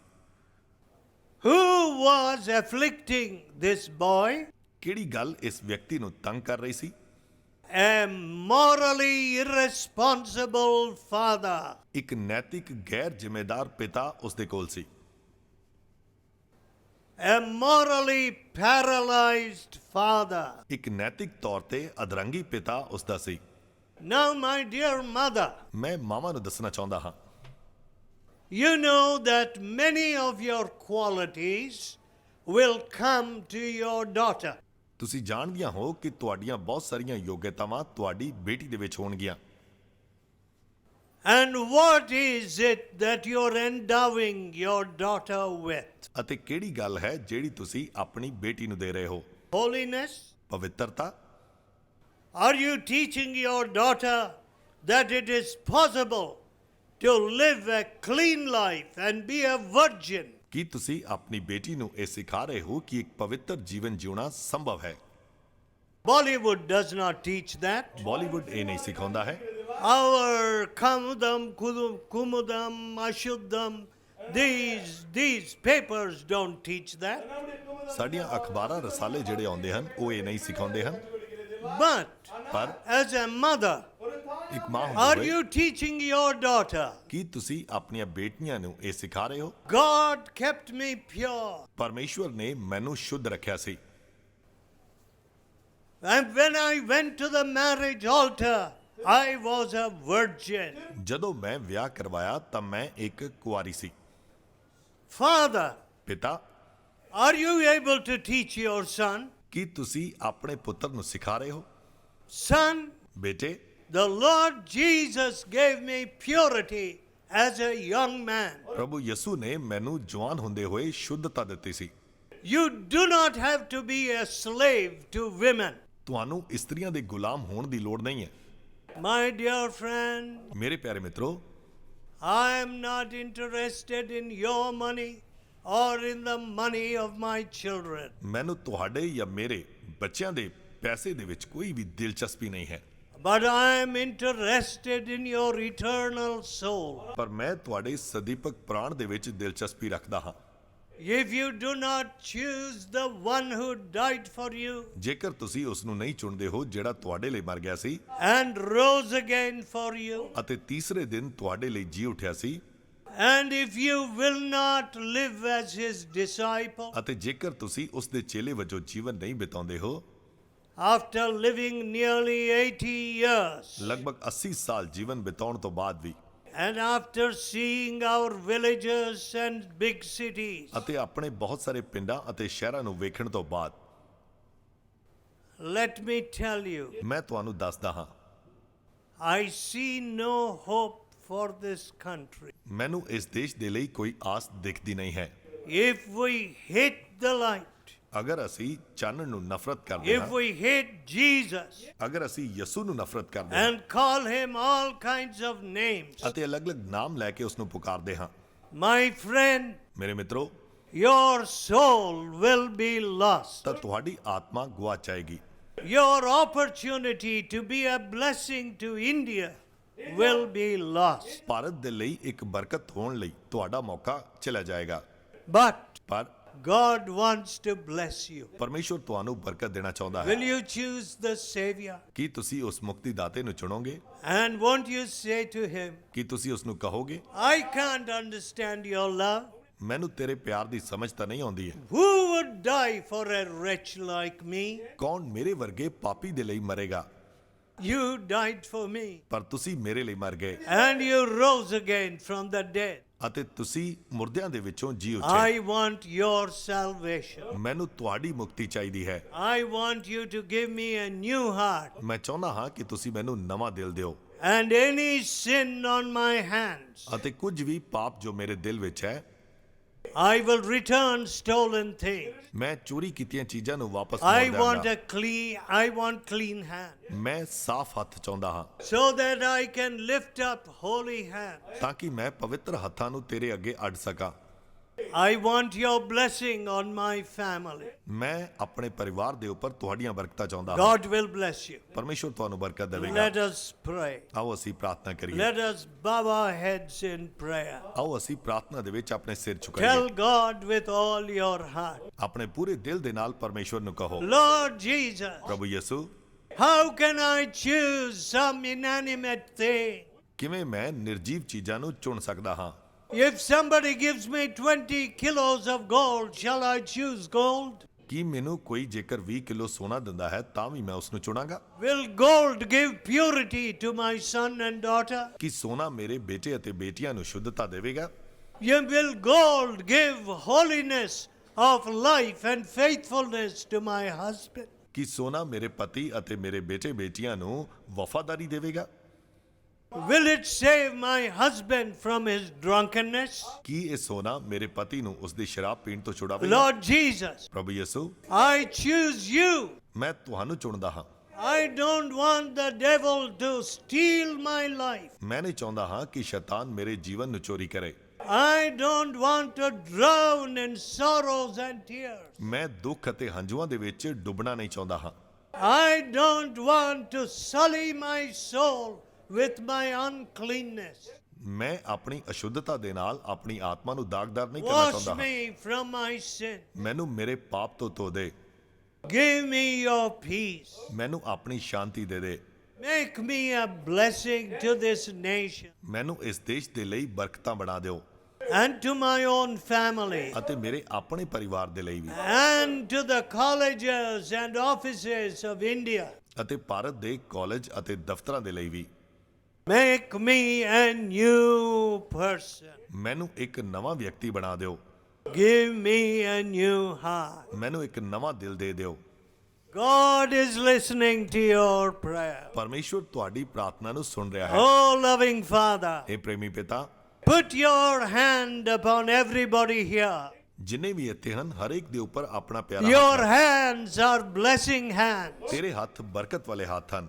Who was afflicting this boy? ਕਿਹੜੀ ਗੱਲ ਇਸ ਵਿਅਕਤੀ ਨੂੰ ਤੰਗ ਕਰ ਰਹੀ ਸੀ? A morally irresponsible father. ਇੱਕ ਨੈਤਿਕ ਗੈਰ ਜ਼ਿੰਮੇਦਾਰ ਪਿਤਾ ਉਸ ਦੇ ਕੋਲ ਸੀ। A morally paralyzed father. ਇੱਕ ਨੈਤਿਕ ਤੌਰ ਤੇ ਅਧਰੰਗੀ ਪਿਤਾ ਉਸ ਦਾ ਸੀ। Now, my dear mother, ਮੈਂ ਮਾਵਾਂ ਨੂੰ ਦੱਸਣਾ ਚਾਹੁੰਦਾ ਹਾਂ, you know that many of your qualities will come to your daughter. ਤੁਸੀਂ ਜਾਣਦੀਆਂ ਹੋ ਕਿ ਤੁਹਾਡੀਆਂ ਬਹੁਤ ਸਾਰੀਆਂ ਯੋਗਤਾਵਾਂ ਤੁਹਾਡੀ ਬੇਟੀ ਦੇ ਵਿੱਚ ਹੋਣਗੀਆਂ। And what is it that you're endowing your daughter with? ਅਤੇ ਕਿਹੜੀ ਗੱਲ ਹੈ ਜਿਹੜੀ ਤੁਸੀਂ ਆਪਣੀ ਬੇਟੀ ਨੂੰ ਦੇ ਰਹੇ ਹੋ? Holiness? ਪਵਿੱਤਰਤਾ? Are you teaching your daughter that it is possible to live a clean life and be a virgin? ਕੀ ਤੁਸੀਂ ਆਪਣੀ ਬੇਟੀ ਨੂੰ ਇਹ ਸਿਖਾ ਰਹੇ ਹੋ ਕਿ ਇੱਕ ਪਵਿੱਤਰ ਜੀਵਨ ਜਿਉਣਾ ਸੰਭਵ ਹੈ? Bollywood does not teach that. Bollywood ਇਹ ਨਹੀਂ ਸਿਖਾਉਂਦਾ ਹੈ। Our Kamudam, Kumudam, Ashuddham, these papers don't teach that. ਸਾਡੀਆਂ ਅਖਬਾਰਾਂ ਰਸਾਲੇ ਜਿਹੜੇ ਆਉਂਦੇ ਹਨ ਉਹ ਇਹ ਨਹੀਂ ਸਿਖਾਉਂਦੇ ਹਨ। But ਪਰ as a mother, ਇੱਕ ਮਾਂ are ਹੋਵੇ, you teaching your daughter? ਕੀ ਤੁਸੀਂ ਆਪਣੀਆਂ ਬੇਟੀਆਂ ਨੂੰ ਇਹ ਸਿਖਾ ਰਹੇ ਹੋ? God kept me pure. ਪਰਮੇਸ਼ਵਰ ਨੇ ਮੈਨੂੰ ਸ਼ੁੱਧ ਰੱਖਿਆ ਸੀ। And when I went to the marriage altar, I was a virgin. ਜਦੋਂ ਮੈਂ ਵਿਆਹ ਕਰਵਾਇਆ ਤਾਂ ਮੈਂ ਇੱਕ ਕੁਆਰੀ ਸੀ। Father, ਪਿਤਾ, are you able to teach your son? ਕੀ ਤੁਸੀਂ ਆਪਣੇ ਪੁੱਤਰ ਨੂੰ ਸਿਖਾ ਰਹੇ ਹੋ? Son, ਬੇਟੇ, the Lord Jesus gave me purity as a young man. ਪ੍ਰਭੂ ਯਿਸੂ ਨੇ ਮੈਨੂੰ ਜਵਾਨ ਹੁੰਦੇ ਹੋਏ ਸ਼ੁੱਧਤਾ ਦਿੱਤੀ ਸੀ। You do not have to be a slave to women. ਤੁਹਾਨੂੰ ਇਸਤਰੀਆਂ ਦੇ ਗੁਲਾਮ ਹੋਣ ਦੀ ਲੋੜ ਨਹੀਂ ਹੈ। My dear friend, ਮੇਰੇ ਪਿਆਰੇ ਮਿੱਤਰੋ, I am not interested in your money or in the money of my children. ਮੈਨੂੰ ਤੁਹਾਡੇ ਜਾਂ ਮੇਰੇ ਬੱਚਿਆਂ ਦੇ ਪੈਸੇ ਦੇ ਵਿੱਚ ਕੋਈ ਵੀ ਦਿਲਚਸਪੀ ਨਹੀਂ ਹੈ, But I am interested in your eternal soul. ਪਰ ਮੈਂ ਤੁਹਾਡੇ ਸਦੀਪਕ ਪ੍ਰਾਣ ਦੇ ਵਿੱਚ ਦਿਲਚਸਪੀ ਰੱਖਦਾ ਹਾਂ। If you do not choose the one who died for you ਜੇਕਰ ਤੁਸੀਂ ਉਸ ਨੂੰ ਨਹੀਂ ਚੁਣਦੇ ਹੋ ਜਿਹੜਾ ਤੁਹਾਡੇ ਲਈ ਮਰ ਗਿਆ ਸੀ and rose again for you, ਅਤੇ ਤੀਸਰੇ ਦਿਨ ਤੁਹਾਡੇ ਲਈ ਜੀ ਉੱਠਿਆ ਸੀ, and if you will not live as his disciple, ਅਤੇ ਜੇਕਰ ਤੁਸੀਂ ਉਸ ਦੇ ਚੇਲੇ ਵਜੋਂ ਜੀਵਨ ਨਹੀਂ ਬਿਤਾਉਂਦੇ ਹੋ, after living nearly 80 years, ਲਗਭਗ 80 ਸਾਲ ਜੀਵਨ ਬਿਤਾਉਣ ਤੋਂ ਬਾਅਦ ਵੀ, and after seeing our villages and big cities, ਅਤੇ ਆਪਣੇ ਬਹੁਤ ਸਾਰੇ ਪਿੰਡਾਂ ਅਤੇ ਸ਼ਹਿਰਾਂ ਨੂੰ ਵੇਖਣ ਤੋਂ ਬਾਅਦ, let me tell you, ਮੈਂ ਤੁਹਾਨੂੰ ਦੱਸਦਾ ਹਾਂ, I see no hope for this country. ਮੈਨੂੰ ਇਸ ਦੇਸ਼ ਦੇ ਲਈ ਕੋਈ ਆਸ ਦਿਖਦੀ ਨਹੀਂ ਹੈ। If we hate the light, ਅਗਰ ਅਸੀਂ ਚਾਨਣ ਨੂੰ ਨਫ਼ਰਤ ਕਰਦੇ if ਹਾਂ, we hate Jesus ਅਗਰ ਅਸੀਂ ਯਿਸੂ ਨੂੰ ਨਫ਼ਰਤ ਕਰਦੇ ਹਾਂ and call him all kinds of names, ਅਤੇ ਅਲੱਗ-ਅਲੱਗ ਨਾਮ ਲੈ ਕੇ ਉਸ ਨੂੰ ਪੁਕਾਰਦੇ ਹਾਂ, my friend, ਮੇਰੇ ਮਿੱਤਰੋ, your soul will be lost. ਤਾਂ ਤੁਹਾਡੀ ਆਤਮਾ ਗੁਆਚ ਜਾਏਗੀ। Your opportunity to be a blessing to India will be lost. Bharat ਦੇ ਲਈ ਇੱਕ ਬਰਕਤ ਹੋਣ ਲਈ ਤੁਹਾਡਾ ਮੌਕਾ ਚਲਾ ਜਾਏਗਾ। But ਪਰ God wants to bless you. ਪਰਮੇਸ਼ਵਰ ਤੁਹਾਨੂੰ ਬਰਕਤ ਦੇਣਾ ਚਾਹੁੰਦਾ ਹੈ। Will you choose the Savior? ਕੀ ਤੁਸੀਂ ਉਸ ਮੁਕਤੀ ਦਾਤੇ ਨੂੰ ਚੁਣੋਗੇ? And won't you say to him, ਕੀ ਤੁਸੀਂ ਉਸ ਨੂੰ ਕਹੋਗੇ, I can't understand your love. ਮੈਨੂੰ ਤੇਰੇ ਪਿਆਰ ਦੀ ਸਮਝ ਤਾਂ ਨਹੀਂ ਆਉਂਦੀ ਹੈ। Who would die for a wretch like me? ਕੌਣ ਮੇਰੇ ਵਰਗੇ ਪਾਪੀ ਦੇ ਲਈ ਮਰੇਗਾ? You died for me. ਪਰ ਤੁਸੀਂ ਮੇਰੇ ਲਈ ਮਰ ਗਏ And you rose again from the dead. ਅਤੇ ਤੁਸੀਂ ਮੁਰਦਿਆਂ ਦੇ ਵਿੱਚੋਂ ਜੀ ਉੱਠੇ। I want your salvation. ਮੈਨੂੰ ਤੁਹਾਡੀ ਮੁਕਤੀ ਚਾਹੀਦੀ ਹੈ। I want you to give me a new heart. ਮੈਂ ਚਾਹੁੰਦਾ ਹਾਂ ਕਿ ਤੁਸੀਂ ਮੈਨੂੰ ਨਵਾਂ ਦਿਲ ਦਿਓ And any sin on my hands, ਅਤੇ ਕੁਝ ਵੀ ਪਾਪ ਜੋ ਮੇਰੇ ਦਿਲ ਵਿੱਚ ਹੈ, I will return stolen things. ਮੈਂ ਚੋਰੀ ਕੀਤੀਆਂ ਚੀਜ਼ਾਂ ਨੂੰ ਵਾਪਸ I ਮੋੜ want ਦਿਆਂਗਾ। I want clean hands, ਮੈਂ ਸਾਫ਼ ਹੱਥ ਚਾਹੁੰਦਾ ਹਾਂ so that I can lift up holy hands. ਤਾਂ ਕਿ ਮੈਂ ਪਵਿੱਤਰ ਹੱਥਾਂ ਨੂੰ ਤੇਰੇ ਅੱਗੇ ਅੱਡ ਸਕਾਂ। I want your blessing on my family. ਮੈਂ ਆਪਣੇ ਪਰਿਵਾਰ ਦੇ ਉੱਪਰ ਤੁਹਾਡੀਆਂ ਬਰਕਤਾਂ ਚਾਹੁੰਦਾ ਹਾਂ। God will bless you. ਪਰਮੇਸ਼ਵਰ ਤੁਹਾਨੂੰ ਬਰਕਤ ਦੇਵੇਗਾ। Let us pray. ਆਓ ਅਸੀਂ ਪ੍ਰਾਰਥਨਾ ਕਰੀਏ। Let us bow our heads in prayer. ਆਓ ਅਸੀਂ ਪ੍ਰਾਰਥਨਾ ਦੇ ਵਿੱਚ ਆਪਣੇ ਸਿਰ Tell ਝੁਕਾਈਏ। God with all your heart, ਆਪਣੇ ਪੂਰੇ ਦਿਲ ਦੇ ਨਾਲ ਪਰਮੇਸ਼ਵਰ ਨੂੰ ਕਹੋ, Lord Jesus, ਪ੍ਰਭੂ ਯਿਸੂ, how can I choose some inanimate thing? ਕਿਵੇਂ ਮੈਂ ਨਿਰਜੀਵ ਚੀਜ਼ਾਂ ਨੂੰ ਚੁਣ ਸਕਦਾ ਹਾਂ? If somebody gives me 20 kilos of gold, shall I choose gold? ਕੀ ਮੈਨੂੰ ਕੋਈ ਜੇਕਰ 20 ਕਿਲੋ ਸੋਨਾ ਦਿੰਦਾ ਹੈ ਤਾਂ ਵੀ ਮੈਂ ਉਸ ਨੂੰ ਚੁਣਾਂਗਾ? Will gold give purity to my son and daughter? ਕੀ ਸੋਨਾ ਮੇਰੇ ਬੇਟੇ ਅਤੇ ਬੇਟੀਆਂ ਨੂੰ ਸ਼ੁੱਧਤਾ ਦੇਵੇਗਾ? Will gold give holiness of life and faithfulness to my husband? ਕੀ ਸੋਨਾ ਮੇਰੇ ਪਤੀ ਅਤੇ ਮੇਰੇ ਬੇਟੇ ਬੇਟੀਆਂ ਨੂੰ ਵਫਾਦਾਰੀ ਦੇਵੇਗਾ? Will it save my husband from his drunkenness? ਕੀ ਇਹ ਸੋਨਾ ਮੇਰੇ ਪਤੀ ਨੂੰ ਉਸ ਦੀ ਸ਼ਰਾਬ ਪੀਣ ਤੋਂ ਛੁਡਾਵੇਗਾ? Lord Jesus, ਪ੍ਰਭੂ ਯਿਸੂ, I choose you. ਮੈਂ ਤੁਹਾਨੂੰ ਚੁਣਦਾ ਹਾਂ। I don't want the devil to steal my life. ਮੈਂ ਨਹੀਂ ਚਾਹੁੰਦਾ ਹਾਂ ਕਿ ਸ਼ੈਤਾਨ ਮੇਰੇ ਜੀਵਨ ਨੂੰ ਚੋਰੀ ਕਰੇ। I don't want to drown in sorrows and tears. ਮੈਂ ਦੁੱਖ ਅਤੇ ਹੰਝੂਆਂ ਦੇ ਵਿੱਚ ਡੁੱਬਣਾ ਨਹੀਂ ਚਾਹੁੰਦਾ ਹਾਂ। I don't want to sully my soul with my uncleanness. ਮੈਂ ਆਪਣੀ ਅਸ਼ੁੱਧਤਾ ਦੇ ਨਾਲ ਆਪਣੀ ਆਤਮਾ ਨੂੰ ਦਾਗਦਾਰ ਨਹੀਂ ਕਰਨਾ Wash ਚਾਹੁੰਦਾ ਹਾਂ। me from my sin. ਮੈਨੂੰ ਮੇਰੇ ਪਾਪ ਤੋਂ ਧੋ ਦੇ। Give me your peace. ਮੈਨੂੰ ਆਪਣੀ ਸ਼ਾਂਤੀ ਦੇ ਦੇ। Make me a blessing to this nation ਮੈਨੂੰ ਇਸ ਦੇਸ਼ ਦੇ ਲਈ ਬਰਕਤਾਂ ਬਣਾ ਦਿਓ and to my own family ਅਤੇ ਮੇਰੇ ਆਪਣੇ ਪਰਿਵਾਰ ਦੇ ਲਈ ਵੀ and to the colleges and offices of India. ਅਤੇ ਭਾਰਤ ਦੇ ਕਾਲਜ ਅਤੇ ਦਫ਼ਤਰਾਂ ਦੇ ਲਈ ਵੀ। Make me a new person. ਮੈਨੂੰ ਇੱਕ ਨਵਾਂ ਵਿਅਕਤੀ ਬਣਾ ਦਿਓ। Give me a new heart. ਮੈਨੂੰ ਇੱਕ ਨਵਾਂ ਦਿਲ ਦੇ ਦਿਓ। God is listening to your prayer. ਪਰਮੇਸ਼ਵਰ ਤੁਹਾਡੀ ਪ੍ਰਾਰਥਨਾ ਨੂੰ ਸੁਣ ਰਿਹਾ ਹੈ। Oh, loving Father, ਇਹ ਪ੍ਰੇਮੀ ਪਿਤਾ, put your hand upon everybody here. ਜਿੰਨੇ ਵੀ ਇੱਥੇ ਹਨ ਹਰੇਕ ਦੇ ਉੱਪਰ ਆਪਣਾ ਪਿਆਰਾ Your ਹੱਥ ਰੱਖ। hands are blessing hands. ਤੇਰੇ ਹੱਥ ਬਰਕਤ ਵਾਲੇ ਹੱਥ ਹਨ।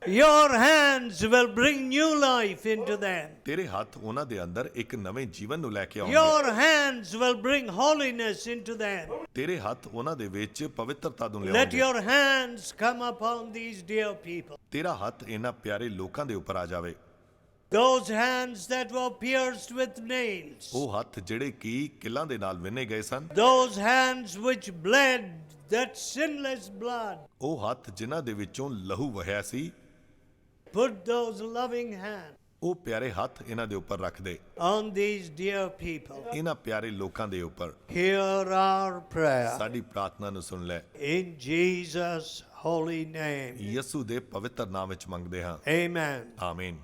Your hands will bring new life into them. ਤੇਰੇ ਹੱਥ ਉਹਨਾਂ ਦੇ ਅੰਦਰ ਇੱਕ ਨਵੇਂ ਜੀਵਨ ਨੂੰ ਲੈ ਕੇ ਆਉਣਗੇ। Your hands will bring holiness into them. ਤੇਰੇ ਹੱਥ ਉਹਨਾਂ ਦੇ ਵਿੱਚ ਪਵਿੱਤਰਤਾ ਨੂੰ Let ਲਿਆਉਣਗੇ। your hands come upon these dear people. ਤੇਰਾ ਹੱਥ ਇਹਨਾਂ ਪਿਆਰੇ ਲੋਕਾਂ ਦੇ ਉੱਪਰ ਆ ਜਾਵੇ। Those hands that were pierced with nails. ਉਹ ਹੱਥ ਜਿਹੜੇ ਕਿ ਕਿੱਲਾਂ ਦੇ ਨਾਲ ਵਿੰਨੇ ਗਏ ਸਨ। Those hands which bled that sinless blood. ਉਹ ਹੱਥ ਜਿਨ੍ਹਾਂ ਦੇ ਵਿੱਚੋਂ ਲਹੂ ਵਹਿਆ ਸੀ। Put those loving hands ਉਹ ਪਿਆਰੇ ਹੱਥ ਇਹਨਾਂ ਦੇ ਉੱਪਰ ਰੱਖ ਦੇ। on these dear people. ਇਹਨਾਂ ਪਿਆਰੇ ਲੋਕਾਂ ਦੇ ਉੱਪਰ Hear our prayer. ਸਾਡੀ ਪ੍ਰਾਰਥਨਾ ਨੂੰ ਸੁਣ ਲੈ। In Jesus' holy name. ਯਿਸੂ ਦੇ ਪਵਿੱਤਰ ਨਾਮ ਵਿੱਚ ਮੰਗਦੇ ਹਾਂ। Amen. ਆਮੀਨ।